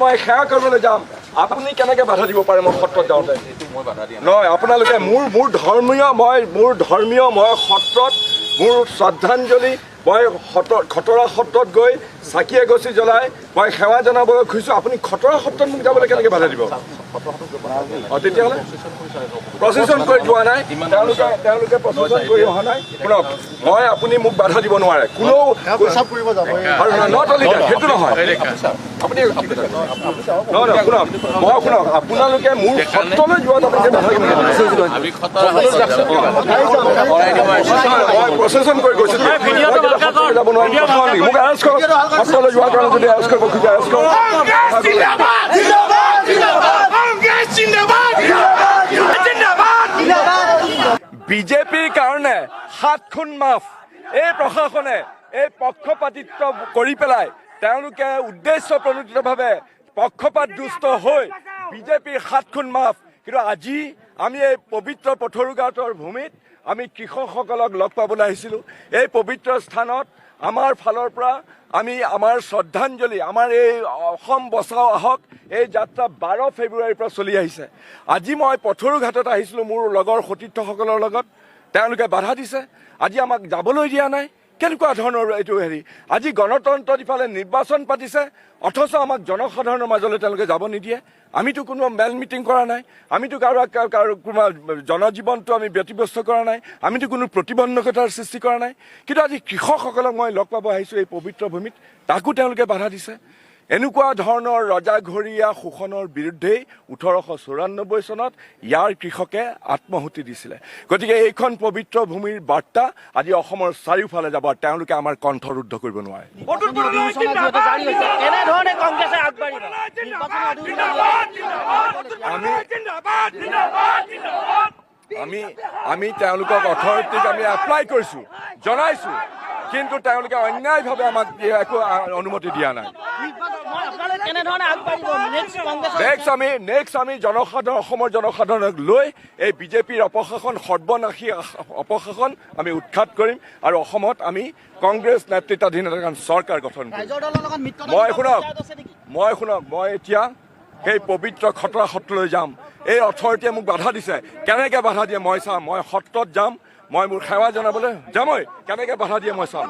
মই সেৱা কৰিবলৈ যাম আপুনি কেনেকৈ বাধা দিব পাৰে মই সত্ৰত যাওঁতে নহয় আপোনালোকে মোৰ ধৰ্মীয় মই সত্ৰত মোৰ শ্ৰদ্ধাঞ্জলি মই খটৰা সত্ৰত গৈ চাকি এগছি জ্বলাই মই সেৱা জনাবলৈ খুজিছোঁ আপুনি খটৰা সত্ৰত মোক যাবলৈ কেনেকৈ বাধা দিব তেতিয়াহ'লে প্ৰচেছন কৰি যোৱা নাই তেওঁলোকে প্ৰচেছন কৰি অহা নাই শুনক মই আপুনি মোক বাধা দিব নোৱাৰে কোনেও আৰু নট অনলি ডেট সেইটো নহয় আপুনি নহয় শুনক মই শুনক আপোনালোকে মোৰ সত্ৰলৈ যোৱাত আপুনি বাধা দিব মই প্ৰচেছন কৰি গৈছোঁ যাব নোৱাৰিম মোক এৰেষ্ট কৰক সত্ৰলৈ যোৱাৰ কাৰণে যদি এৰেষ্ট কৰিব খোজে এৰেষ্ট কৰক বিজেপিৰ কাৰণে 7 খুন মাফ এই প্ৰশাসনে এই পক্ষপাতিত্ব কৰি পেলাই তেওঁলোকে উদ্দেশ্য প্ৰণোদিতভাৱে পক্ষপাত দুষ্ট হৈ বিজেপিৰ 7 খুন মাফ কিন্তু আজি আমি এই পবিত্ৰ পথৰুঘাটৰ ভূমিত আমি কৃষকসকলক লগ পাবলৈ আহিছিলোঁ এই পবিত্ৰ স্থানত আমাৰ ফালৰ পৰা আমি আমাৰ শ্ৰদ্ধাঞ্জলি আমাৰ এই অসম বচাও আহক এই যাত্ৰা 12 ফেব্ৰুৱাৰীৰ পৰা চলি আহিছে আজি মই পথৰুঘাটত আহিছিলোঁ মোৰ লগৰ সতীৰ্থসকলৰ লগত তেওঁলোকে বাধা দিছে আজি আমাক যাবলৈ দিয়া নাই কেনেকুৱা ধৰণৰ এইটো হেৰি আজি গণতন্ত্ৰত ইফালে নিৰ্বাচন পাতিছে অথচ আমাক জনসাধাৰণৰ মাজলৈ তেওঁলোকে যাব নিদিয়ে আমিতো কোনো মেল মিটিং কৰা নাই আমিতো কাৰো জনজীৱনটো আমি ব্যতিব্যস্ত কৰা নাই আমিতো কোনো প্ৰতিবন্ধকতাৰ সৃষ্টি কৰা নাই কিন্তু আজি কৃষকসকলক মই লগ পাব আহিছোঁ এই পবিত্ৰ ভূমিত তাকো তেওঁলোকে বাধা দিছে এনেকুৱা ধৰণৰ ৰজাঘৰীয়া শোষণৰ বিৰুদ্ধেই 1894 চনত ইয়াৰ কৃষকে আত্মহুতি দিছিলে গতিকে এইখন পবিত্ৰ ভূমিৰ বাৰ্তা আজি অসমৰ চাৰিওফালে যাব তেওঁলোকে আমাৰ কণ্ঠ ৰুদ্ধ কৰিব নোৱাৰে আমি তেওঁলোকক অথৰিটিক আমি এপ্লাই কৰিছোঁ জনাইছোঁ কিন্তু তেওঁলোকে অন্যায়ভাৱে আমাক একো অনুমতি দিয়া নাই নেক্সট আমি অসমৰ জনসাধাৰণক লৈ এই বিজেপিৰ অপশাসন সৰ্বনাশী অপশাসন আমি উৎখাত কৰিম আৰু অসমত আমি কংগ্ৰেছ নেতৃত্বাধীন এখন চৰকাৰ গঠন কৰিম মই এতিয়া সেই পবিত্ৰ খটৰা সত্ৰলৈ যাম এই অথৰিটিয়ে মোক বাধা দিছে কেনেকৈ বাধা দিয়ে মই চাম মই সত্ৰত যাম মই মোৰ সেৱা জনাবলৈ যামই কেনেকৈ বাধা দিয়ে মই চাম